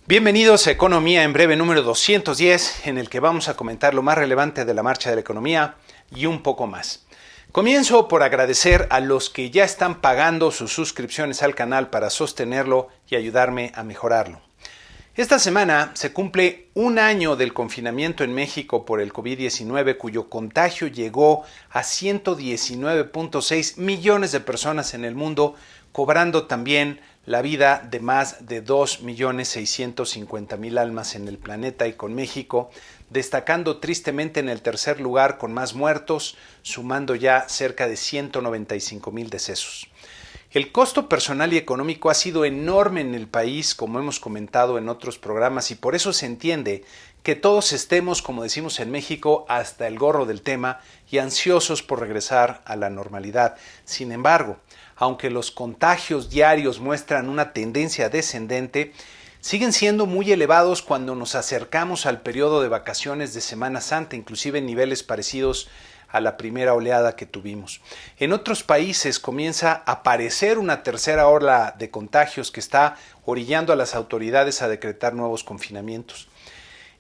Bienvenidos a Economía en Breve número 210, en el que vamos a comentar lo más relevante de la marcha de la economía y un poco más. Comienzo por agradecer a los que ya están pagando sus suscripciones al canal para sostenerlo y ayudarme a mejorarlo. Esta semana se cumple un año del confinamiento en México por el COVID-19, cuyo contagio llegó a 119.6 millones de personas en el mundo, cobrando también la vida de más de 2.650.000 almas en el planeta y con México, destacando tristemente en el tercer lugar con más muertos, sumando ya cerca de 195.000 decesos. El costo personal y económico ha sido enorme en el país, como hemos comentado en otros programas, y por eso se entiende que todos estemos, como decimos en México, hasta el gorro del tema y ansiosos por regresar a la normalidad. Sin embargo, aunque los contagios diarios muestran una tendencia descendente, siguen siendo muy elevados cuando nos acercamos al periodo de vacaciones de Semana Santa, inclusive en niveles parecidos a la primera oleada que tuvimos. En otros países comienza a aparecer una tercera ola de contagios que está orillando a las autoridades a decretar nuevos confinamientos.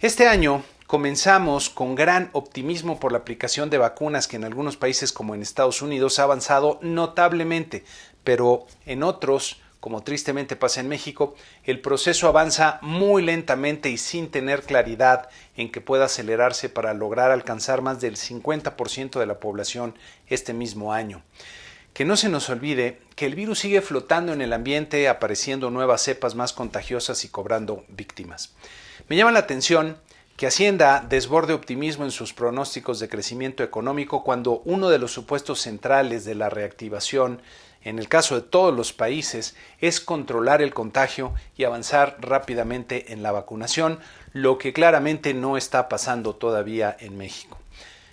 Este año comenzamos con gran optimismo por la aplicación de vacunas que en algunos países como en Estados Unidos ha avanzado notablemente, pero en otros, como tristemente pasa en México, el proceso avanza muy lentamente y sin tener claridad en que pueda acelerarse para lograr alcanzar más del 50% de la población este mismo año. Que no se nos olvide que el virus sigue flotando en el ambiente, apareciendo nuevas cepas más contagiosas y cobrando víctimas. Me llama la atención que Hacienda desborde optimismo en sus pronósticos de crecimiento económico cuando uno de los supuestos centrales de la reactivación, en el caso de todos los países, es controlar el contagio y avanzar rápidamente en la vacunación, lo que claramente no está pasando todavía en México.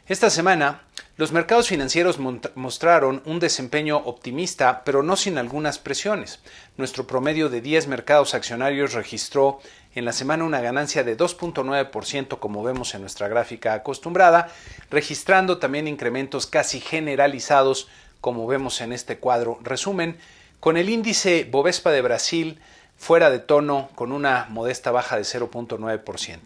Esta semana, los mercados financieros mostraron un desempeño optimista, pero no sin algunas presiones. Nuestro promedio de 10 mercados accionarios registró en la semana una ganancia de 2.9%, como vemos en nuestra gráfica acostumbrada, registrando también incrementos casi generalizados, como vemos en este cuadro resumen, con el índice Bovespa de Brasil fuera de tono con una modesta baja de 0.9%.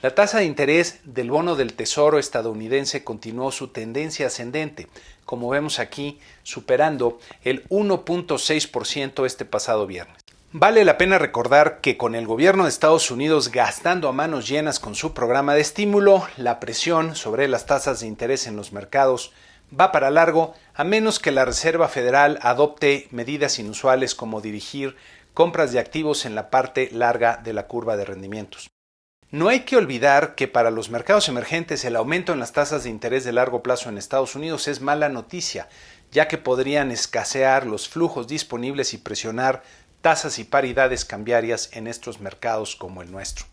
La tasa de interés del bono del Tesoro estadounidense continuó su tendencia ascendente, como vemos aquí, superando el 1.6% este pasado viernes. Vale la pena recordar que con el gobierno de Estados Unidos gastando a manos llenas con su programa de estímulo, la presión sobre las tasas de interés en los mercados va para largo, a menos que la Reserva Federal adopte medidas inusuales como dirigir compras de activos en la parte larga de la curva de rendimientos. No hay que olvidar que para los mercados emergentes el aumento en las tasas de interés de largo plazo en Estados Unidos es mala noticia, ya que podrían escasear los flujos disponibles y presionar tasas y paridades cambiarias en estos mercados como el nuestro.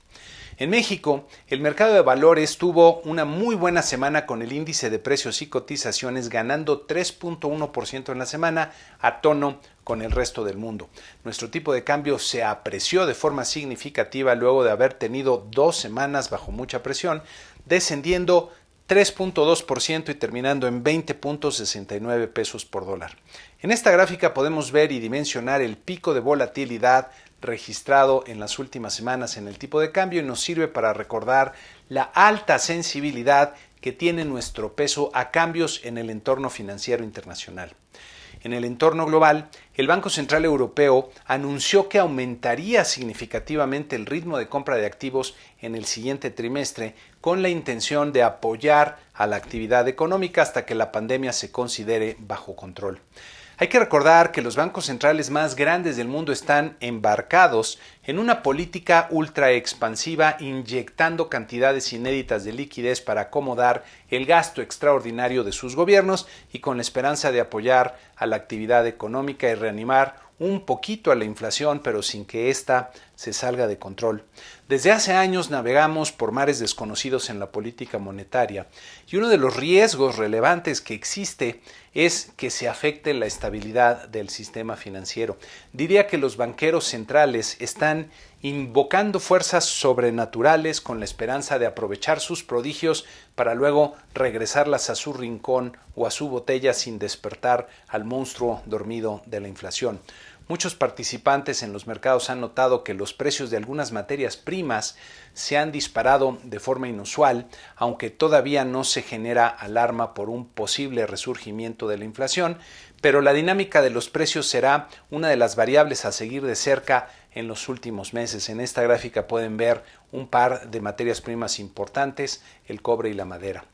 En México, el mercado de valores tuvo una muy buena semana con el índice de precios y cotizaciones ganando 3.1% en la semana a tono con el resto del mundo. Nuestro tipo de cambio se apreció de forma significativa luego de haber tenido 2 semanas bajo mucha presión, descendiendo 3.2% y terminando en 20.69 pesos por dólar. En esta gráfica podemos ver y dimensionar el pico de volatilidad registrado en las últimas semanas en el tipo de cambio y nos sirve para recordar la alta sensibilidad que tiene nuestro peso a cambios en el entorno financiero internacional. En el entorno global, el Banco Central Europeo anunció que aumentaría significativamente el ritmo de compra de activos en el siguiente trimestre con la intención de apoyar a la actividad económica hasta que la pandemia se considere bajo control. Hay que recordar que los bancos centrales más grandes del mundo están embarcados en una política ultra expansiva, inyectando cantidades inéditas de liquidez para acomodar el gasto extraordinario de sus gobiernos y con la esperanza de apoyar a la actividad económica y reanimar un poquito a la inflación, pero sin que ésta se salga de control. Desde hace años navegamos por mares desconocidos en la política monetaria y uno de los riesgos relevantes que existe es que se afecte la estabilidad del sistema financiero. Diría que los banqueros centrales están invocando fuerzas sobrenaturales con la esperanza de aprovechar sus prodigios para luego regresarlas a su rincón o a su botella sin despertar al monstruo dormido de la inflación. muchos participantes en los mercados han notado que los precios de algunas materias primas se han disparado de forma inusual, aunque todavía no se genera alarma por un posible resurgimiento de la inflación, pero la dinámica de los precios será una de las variables a seguir de cerca en los últimos meses. En esta gráfica pueden ver un par de materias primas importantes, el cobre y la madera.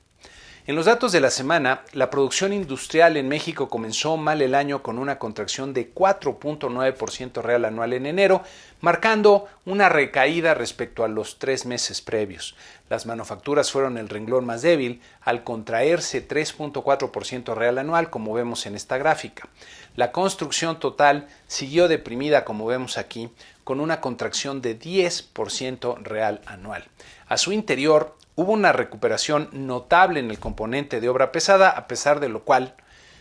En los datos de la semana, la producción industrial en México comenzó mal el año con una contracción de 4.9% real anual en enero, marcando una recaída respecto a los 3 meses previos. Las manufacturas fueron el renglón más débil, al contraerse 3.4% real anual, como vemos en esta gráfica. La construcción total siguió deprimida, como vemos aquí, con una contracción de 10% real anual. A su interior, hubo una recuperación notable en el componente de obra pesada, a pesar de lo cual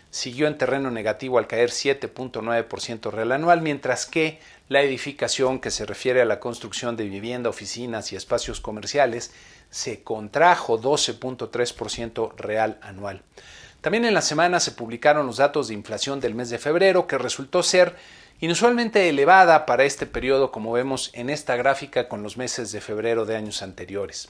siguió en terreno negativo al caer 7.9% real anual, mientras que la edificación, que se refiere a la construcción de vivienda, oficinas y espacios comerciales, se contrajo 12.3% real anual. También en la semana se publicaron los datos de inflación del mes de febrero, que resultó ser inusualmente elevada para este periodo, como vemos en esta gráfica con los meses de febrero de años anteriores.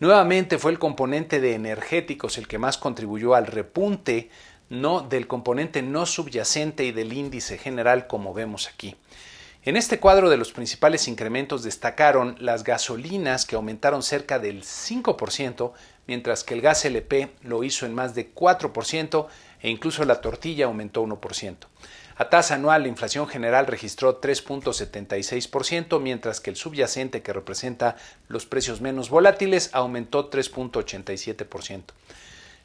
Nuevamente fue el componente de energéticos el que más contribuyó al repunte del componente no subyacente y del índice general, como vemos aquí. En este cuadro de los principales incrementos destacaron las gasolinas, que aumentaron cerca del 5%, mientras que el gas LP lo hizo en más de 4% e incluso la tortilla aumentó 1%. A tasa anual, la inflación general registró 3.76%, mientras que el subyacente, que representa los precios menos volátiles, aumentó 3.87%.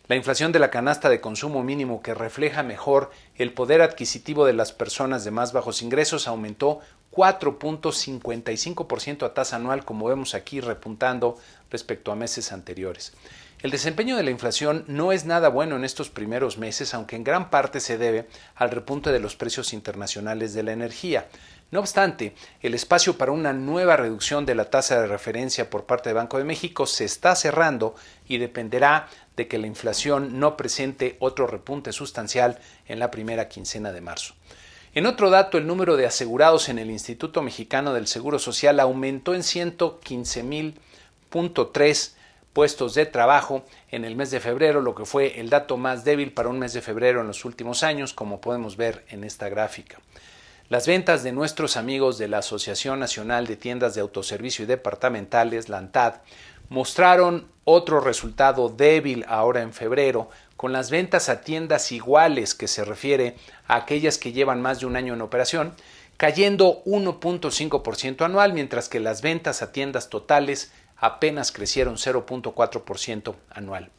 La inflación de la canasta de consumo mínimo, que refleja mejor el poder adquisitivo de las personas de más bajos ingresos, aumentó 4.55% a tasa anual, como vemos aquí, repuntando respecto a meses anteriores. El desempeño de la inflación no es nada bueno en estos primeros meses, aunque en gran parte se debe al repunte de los precios internacionales de la energía. No obstante, el espacio para una nueva reducción de la tasa de referencia por parte del Banco de México se está cerrando y dependerá de que la inflación no presente otro repunte sustancial en la primera quincena de marzo. En otro dato, el número de asegurados en el Instituto Mexicano del Seguro Social aumentó en 115.000.3 puestos de trabajo en el mes de febrero, lo que fue el dato más débil para un mes de febrero en los últimos años, como podemos ver en esta gráfica. Las ventas de nuestros amigos de la Asociación Nacional de Tiendas de Autoservicio y Departamentales, la ANTAD, mostraron otro resultado débil ahora en febrero, con las ventas a tiendas iguales, que se refiere a aquellas que llevan más de un año en operación, cayendo 1.5% anual, mientras que las ventas a tiendas totales apenas crecieron 0.4% anual.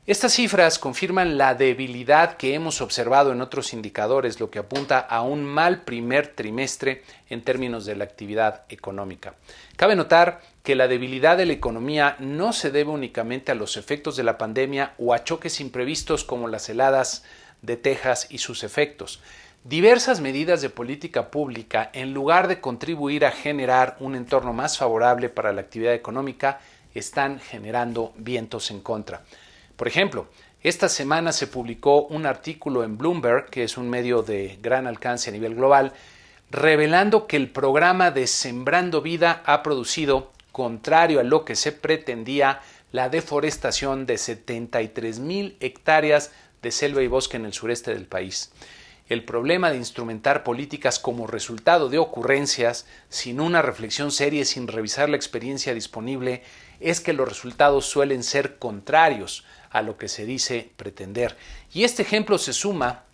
Estas cifras confirman la debilidad que hemos observado en otros indicadores, lo que apunta a un mal primer trimestre en términos de la actividad económica. Cabe notar que la debilidad de la economía no se debe únicamente a los efectos de la pandemia o a choques imprevistos como las heladas de Texas y sus efectos. Diversas medidas de política pública, en lugar de contribuir a generar un entorno más favorable para la actividad económica, están generando vientos en contra. Por ejemplo, esta semana se publicó un artículo en Bloomberg, que es un medio de gran alcance a nivel global, revelando que el programa de Sembrando Vida ha producido, contrario a lo que se pretendía, la deforestación de 73,000 hectáreas de selva y bosque en el sureste del país. El problema de instrumentar políticas como resultado de ocurrencias, sin una reflexión seria y sin revisar la experiencia disponible, es que los resultados suelen ser contrarios a lo que se dice pretender. Y este ejemplo se suma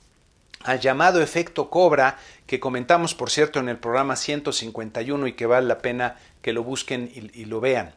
al llamado efecto Cobra, que comentamos, por cierto, en el programa 151 y que vale la pena que lo busquen y lo vean.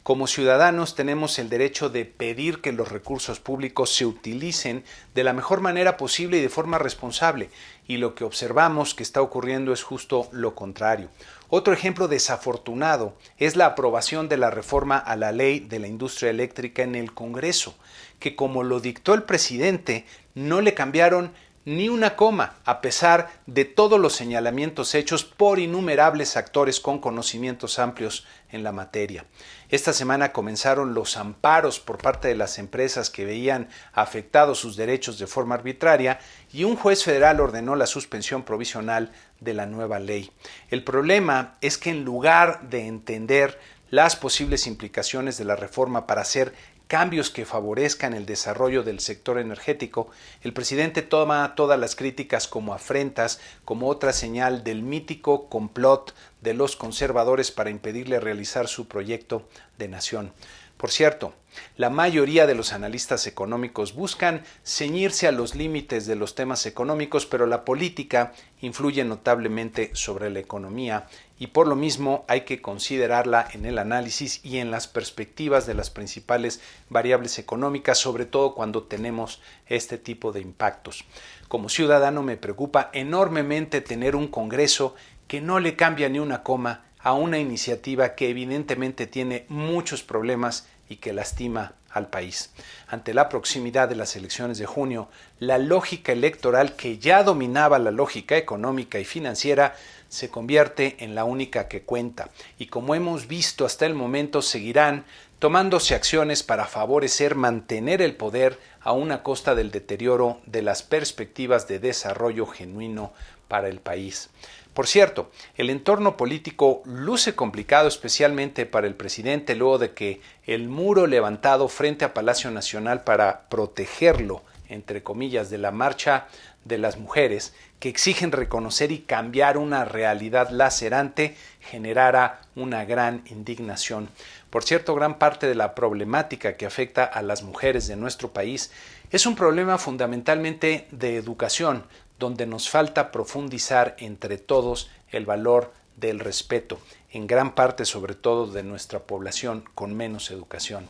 Como ciudadanos tenemos el derecho de pedir que los recursos públicos se utilicen de la mejor manera posible y de forma responsable, y lo que observamos que está ocurriendo es justo lo contrario. Otro ejemplo desafortunado es la aprobación de la reforma a la ley de la industria eléctrica en el Congreso, que, como lo dictó el presidente, no le cambiaron ni una coma, a pesar de todos los señalamientos hechos por innumerables actores con conocimientos amplios en la materia. Esta semana comenzaron los amparos por parte de las empresas que veían afectados sus derechos de forma arbitraria y un juez federal ordenó la suspensión provisional de la nueva ley. El problema es que en lugar de entender las posibles implicaciones de la reforma para hacer cambios que favorezcan el desarrollo del sector energético, el presidente toma todas las críticas como afrentas, como otra señal del mítico complot de los conservadores para impedirle realizar su proyecto de nación. Por cierto, la mayoría de los analistas económicos buscan ceñirse a los límites de los temas económicos, pero la política influye notablemente sobre la economía y por lo mismo hay que considerarla en el análisis y en las perspectivas de las principales variables económicas, sobre todo cuando tenemos este tipo de impactos. Como ciudadano me preocupa enormemente tener un Congreso que no le cambia ni una coma a una iniciativa que evidentemente tiene muchos problemas y que lastima al país. Ante la proximidad de las elecciones de junio, la lógica electoral que ya dominaba la lógica económica y financiera se convierte en la única que cuenta y como hemos visto hasta el momento seguirán tomándose acciones para favorecer mantener el poder a una costa del deterioro de las perspectivas de desarrollo genuino para el país. Por cierto, el entorno político luce complicado especialmente para el presidente luego de que el muro levantado frente a Palacio Nacional para protegerlo, entre comillas, de la marcha de las mujeres que exigen reconocer y cambiar una realidad lacerante generara una gran indignación. Por cierto, gran parte de la problemática que afecta a las mujeres de nuestro país es un problema fundamentalmente de educación, donde nos falta profundizar entre todos el valor del respeto, en gran parte sobre todo de nuestra población con menos educación.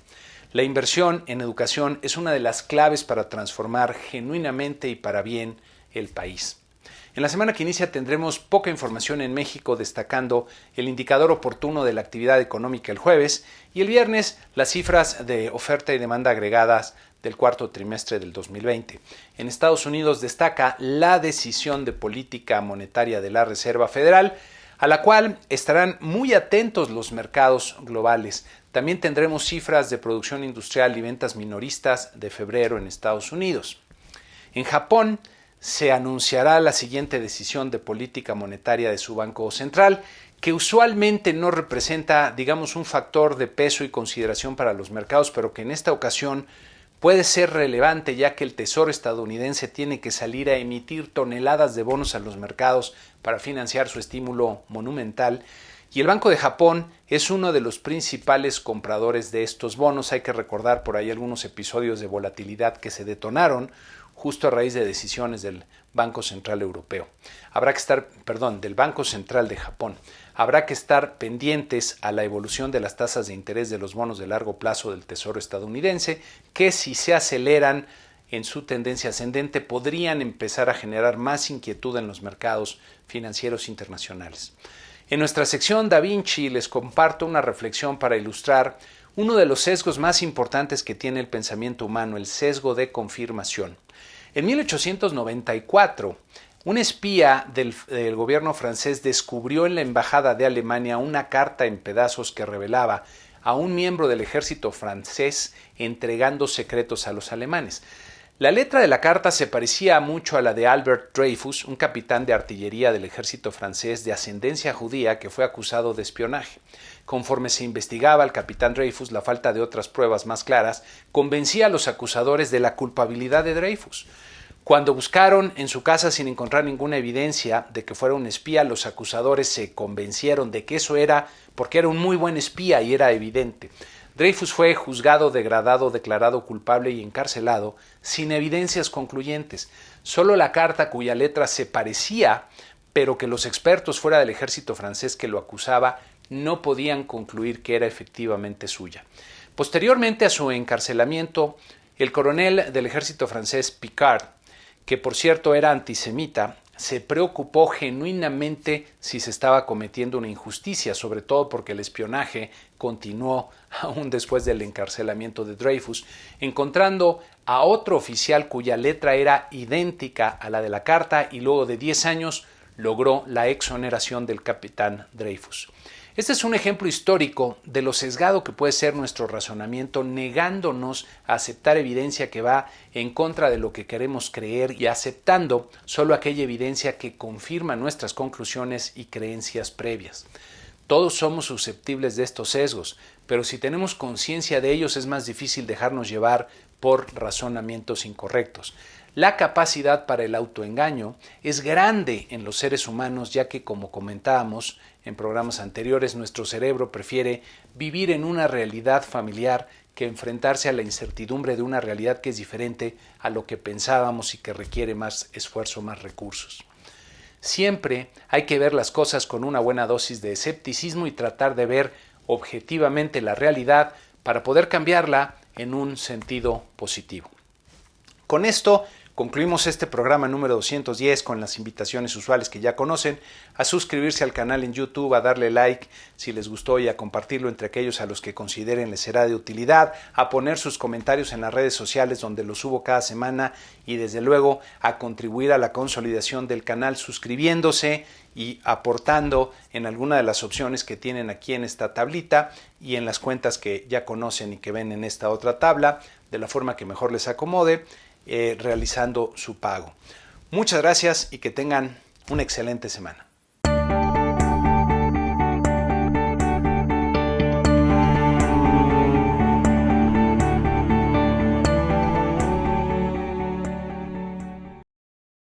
La inversión en educación es una de las claves para transformar genuinamente y para bien el país. En la semana que inicia tendremos poca información en México, destacando el indicador oportuno de la actividad económica el jueves y el viernes las cifras de oferta y demanda agregadas del cuarto trimestre del 2020. En Estados Unidos destaca la decisión de política monetaria de la Reserva Federal, a la cual estarán muy atentos los mercados globales. También tendremos cifras de producción industrial y ventas minoristas de febrero en Estados Unidos. En Japón se anunciará la siguiente decisión de política monetaria de su Banco Central, que usualmente no representa, digamos, un factor de peso y consideración para los mercados, pero que en esta ocasión puede ser relevante ya que el Tesoro estadounidense tiene que salir a emitir toneladas de bonos a los mercados para financiar su estímulo monumental y el Banco de Japón es uno de los principales compradores de estos bonos. Hay que recordar por ahí algunos episodios de volatilidad que se detonaron justo a raíz de decisiones del Banco Central Europeo. Del Banco Central de Japón. Habrá que estar pendientes a la evolución de las tasas de interés de los bonos de largo plazo del Tesoro estadounidense, que si se aceleran en su tendencia ascendente podrían empezar a generar más inquietud en los mercados financieros internacionales. En nuestra sección Da Vinci les comparto una reflexión para ilustrar uno de los sesgos más importantes que tiene el pensamiento humano, el sesgo de confirmación. En 1894, un espía del gobierno francés descubrió en la embajada de Alemania una carta en pedazos que revelaba a un miembro del ejército francés entregando secretos a los alemanes. La letra de la carta se parecía mucho a la de Albert Dreyfus, un capitán de artillería del ejército francés de ascendencia judía que fue acusado de espionaje. Conforme se investigaba al capitán Dreyfus, la falta de otras pruebas más claras convencía a los acusadores de la culpabilidad de Dreyfus. Cuando buscaron en su casa sin encontrar ninguna evidencia de que fuera un espía, los acusadores se convencieron de que eso era porque era un muy buen espía y era evidente. Dreyfus fue juzgado, degradado, declarado culpable y encarcelado sin evidencias concluyentes. Solo la carta cuya letra se parecía, pero que los expertos fuera del ejército francés que lo acusaba no podían concluir que era efectivamente suya. Posteriormente a su encarcelamiento, el coronel del ejército francés Picard, que por cierto era antisemita, se preocupó genuinamente si se estaba cometiendo una injusticia, sobre todo porque el espionaje continuó aún después del encarcelamiento de Dreyfus, encontrando a otro oficial cuya letra era idéntica a la de la carta y luego de 10 años logró la exoneración del capitán Dreyfus. Este es un ejemplo histórico de lo sesgado que puede ser nuestro razonamiento, negándonos a aceptar evidencia que va en contra de lo que queremos creer y aceptando solo aquella evidencia que confirma nuestras conclusiones y creencias previas. Todos somos susceptibles de estos sesgos, pero si tenemos conciencia de ellos es más difícil dejarnos llevar por razonamientos incorrectos. La capacidad para el autoengaño es grande en los seres humanos, ya que, como comentábamos en programas anteriores, nuestro cerebro prefiere vivir en una realidad familiar que enfrentarse a la incertidumbre de una realidad que es diferente a lo que pensábamos y que requiere más esfuerzo, más recursos. Siempre hay que ver las cosas con una buena dosis de escepticismo y tratar de ver objetivamente la realidad para poder cambiarla en un sentido positivo. Con esto concluimos este programa número 210 con las invitaciones usuales que ya conocen, a suscribirse al canal en YouTube, a darle like si les gustó y a compartirlo entre aquellos a los que consideren les será de utilidad, a poner sus comentarios en las redes sociales donde los subo cada semana y desde luego a contribuir a la consolidación del canal suscribiéndose y aportando en alguna de las opciones que tienen aquí en esta tablita y en las cuentas que ya conocen y que ven en esta otra tabla, de la forma que mejor les acomode, realizando su pago. Muchas gracias y que tengan una excelente semana.